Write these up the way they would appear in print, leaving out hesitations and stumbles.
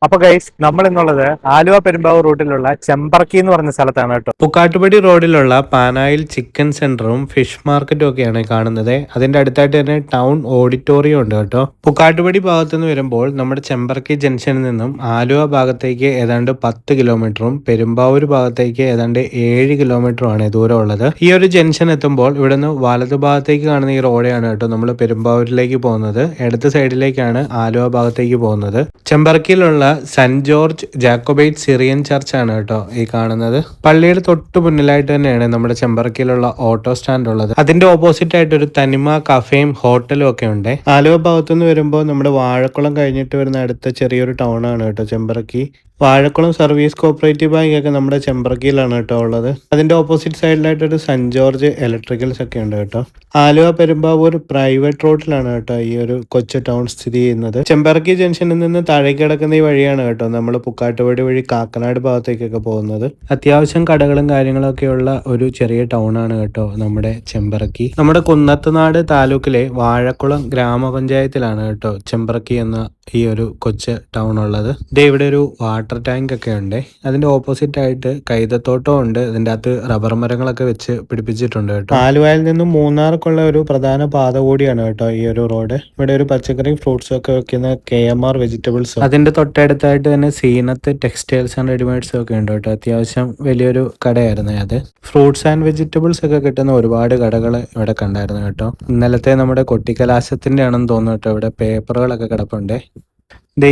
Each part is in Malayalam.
അപ്പൊ ഗൈസ് നമ്മൾ ഇന്നുള്ളത് ആലുവ പെരുമ്പാവൂർ റൂട്ടിലുള്ള ചെമ്പറക്കി എന്ന് പറഞ്ഞ സ്ഥലത്താണ് കേട്ടോ. പുക്കാട്ടുപടി റോഡിലുള്ള പാനായിൽ ചിക്കൻ സെന്ററും ഫിഷ് മാർക്കറ്റും ഒക്കെയാണ് കാണുന്നത്. അതിന്റെ അടുത്തായിട്ട് തന്നെ ടൗൺ ഓഡിറ്റോറിയം ഉണ്ട് കേട്ടോ. പുക്കാട്ടുപടി ഭാഗത്ത് നിന്ന് വരുമ്പോൾ നമ്മുടെ ചെമ്പറക്കി ജംഗ്ഷനിൽ നിന്നും ആലുവ ഭാഗത്തേക്ക് ഏതാണ്ട് 10 കിലോമീറ്ററും പെരുമ്പാവൂർ ഭാഗത്തേക്ക് ഏതാണ്ട് 7 കിലോമീറ്ററുമാണ് ദൂരമുള്ളത്. ഈ ഒരു ജംഗ്ഷൻ എത്തുമ്പോൾ ഇവിടുന്ന് വലതു ഭാഗത്തേക്ക് കാണുന്ന ഈ റോഡാണ് കേട്ടോ നമ്മൾ പെരുമ്പാവൂരിലേക്ക് പോകുന്നത്. ഇടത് സൈഡിലേക്കാണ് ആലുവ ഭാഗത്തേക്ക് പോകുന്നത്. ചെമ്പറക്കിയിലുള്ള saint George Jacobite Syrian church ആണ് കേട്ടോ ഈ കാണുന്നത്. പള്ളിയുടെ തൊട്ട് മുന്നിലായിട്ട് തന്നെയാണ് നമ്മുടെ ചെമ്പറക്കിയിലുള്ള ഓട്ടോ സ്റ്റാൻഡ് ഉള്ളത്. അതിന്റെ ഓപ്പോസിറ്റ് ആയിട്ട് ഒരു തനിമ കഫേയും ഹോട്ടലും ഒക്കെ ഉണ്ട്. ആലുവ ഭാഗത്തുനിന്ന് വരുമ്പോൾ നമ്മുടെ വാഴക്കുളം കഴിഞ്ഞിട്ട് വരുന്ന അടുത്ത ചെറിയൊരു ടൗൺ ആണ് കേട്ടോ Chemparakki. Vazhakulam service cooperative bank ഒക്കെ നമ്മുടെ ചെമ്പറക്കിയിലാണ് കേട്ടോ ഉള്ളത്. അതിന്റെ ഓപ്പോസിറ്റ് സൈഡിലായിട്ട് ഒരു സെന്റ് ജോർജ് ഇലക്ട്രിക്കൽസ് ഒക്കെ ഉണ്ട് കേട്ടോ. ആലുവ പെരുമ്പാവൂർ പ്രൈവറ്റ് റോഡിലാണ് കേട്ടോ ഈ ഒരു കൊച്ചു ടൗൺ സ്ഥിതി ചെയ്യുന്നത്. ചെമ്പറക്കി ജംഗ്ഷനിൽ നിന്ന് താഴേക്ക് കിടക്കുന്ന ഈ വഴിയാണ് കേട്ടോ നമ്മൾ പുക്കാട്ടുപടി വഴി കാക്കനാട് ഭാഗത്തേക്കൊക്കെ പോകുന്നത്. അത്യാവശ്യം കടകളും കാര്യങ്ങളൊക്കെ ഉള്ള ഒരു ചെറിയ ടൗൺ ആണ് കേട്ടോ നമ്മുടെ ചെമ്പറക്കി. നമ്മുടെ കുന്നത്തുനാട് താലൂക്കിലെ വാഴക്കുളം ഗ്രാമപഞ്ചായത്തിലാണ് കേട്ടോ ചെമ്പറക്കി എന്ന ഈ ഒരു കൊച്ചു ടൗൺ ഉള്ളത്. ഇവിടെ ഒരു വാട്ടർ ടാങ്ക് ഒക്കെ ഉണ്ട്. അതിന്റെ ഓപ്പോസിറ്റ് ആയിട്ട് കൈതത്തോട്ടം ഉണ്ട്. അതിന്റെ അകത്ത് റബ്ബർ മരങ്ങളൊക്കെ വെച്ച് പിടിപ്പിച്ചിട്ടുണ്ട് കേട്ടോ. ആലുവയിൽ നിന്നും മൂന്നാർക്കുള്ള ഒരു പ്രധാന പാത കൂടിയാണ് കേട്ടോ ഈ ഒരു റോഡ്. ഇവിടെ ഒരു പച്ചക്കറി ഫ്രൂട്ട്സ് ഒക്കെ വെക്കുന്ന KMR വെജിറ്റബിൾസ്, അതിന്റെ തൊട്ടടുത്തായിട്ട് തന്നെ സീനത്ത് ടെക്സ്റ്റൈൽസ് ആൻഡ് റെഡിമെയ്ഡ്സ് ഒക്കെ ഉണ്ട് കേട്ടോ. അത്യാവശ്യം വലിയൊരു കടയായിരുന്നു അത്. ഫ്രൂട്ട്സ് ആൻഡ് വെജിറ്റബിൾസ് ഒക്കെ കിട്ടുന്ന ഒരുപാട് കടകൾ ഇവിടെ കണ്ടായിരുന്നു കേട്ടോ. ഇന്നലത്തെ നമ്മുടെ കൊട്ടിക്കലാശത്തിന്റെ ആണെന്ന് തോന്നുന്നു കേട്ടോ. ഇവിടെ പേപ്പറുകളൊക്കെ കിടപ്പുണ്ട്.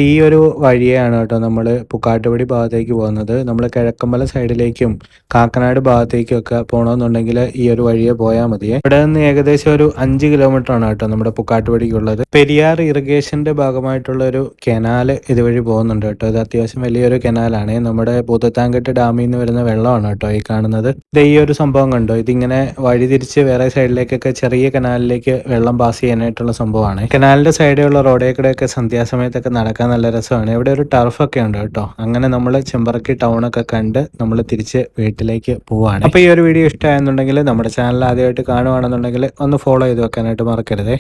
ഈ ഒരു വഴിയാണ് കേട്ടോ നമ്മൾ പുക്കാട്ടുപടി ഭാഗത്തേക്ക് പോകുന്നത്. നമ്മൾ കിഴക്കമ്പല സൈഡിലേക്കും കാക്കനാട് ഭാഗത്തേക്കും ഒക്കെ പോകണമെന്നുണ്ടെങ്കിൽ ഈ ഒരു വഴിയെ പോയാൽ മതി. ഇവിടെ നിന്ന് ഏകദേശം ഒരു 5 കിലോമീറ്റർ ആണ് കേട്ടോ നമ്മുടെ പുക്കാട്ടുപടിക്കുള്ളത്. പെരിയാർ ഇറിഗേഷന്റെ ഭാഗമായിട്ടുള്ള ഒരു കനാല് ഇതുവഴി പോകുന്നുണ്ട് കേട്ടോ. ഇത് അത്യാവശ്യം വലിയൊരു കനാലാണ്. നമ്മുടെ പൂതത്താൻകെട്ട് ഡാമിൽ നിന്ന് വരുന്ന വെള്ളമാണ് കേട്ടോ ഈ കാണുന്നത്. ഈ ഒരു സംഭവം കണ്ടോ, ഇതിങ്ങനെ വഴി തിരിച്ച് വേറെ സൈഡിലേക്കൊക്കെ ചെറിയ കനാലിലേക്ക് വെള്ളം പാസ് ചെയ്യാനായിട്ടുള്ള സംഭവമാണ്. കനാലിന്റെ സൈഡിലുള്ള റോഡേക്കൂടെയൊക്കെ സന്ധ്യാസമയത്തൊക്കെ നടക്കാൻ നല്ല രസമാണ്. ഇവിടെ ഒരു ടർഫൊക്കെ ഉണ്ട് കേട്ടോ. അങ്ങനെ നമ്മൾ ചെമ്പറക്കി ടൗൺ ഒക്കെ കണ്ട് നമ്മൾ തിരിച്ച് വീട്ടിലേക്ക് പോവാണ്. അപ്പൊ ഈ ഒരു വീഡിയോ ഇഷ്ടമായെന്നുണ്ടെങ്കിൽ നമ്മുടെ ചാനൽ ആദ്യമായിട്ട് കാണുവാണെന്നുണ്ടെങ്കിൽ ഒന്ന് ഫോളോ ചെയ്ത് വെക്കാനായിട്ട് മറക്കരുത്.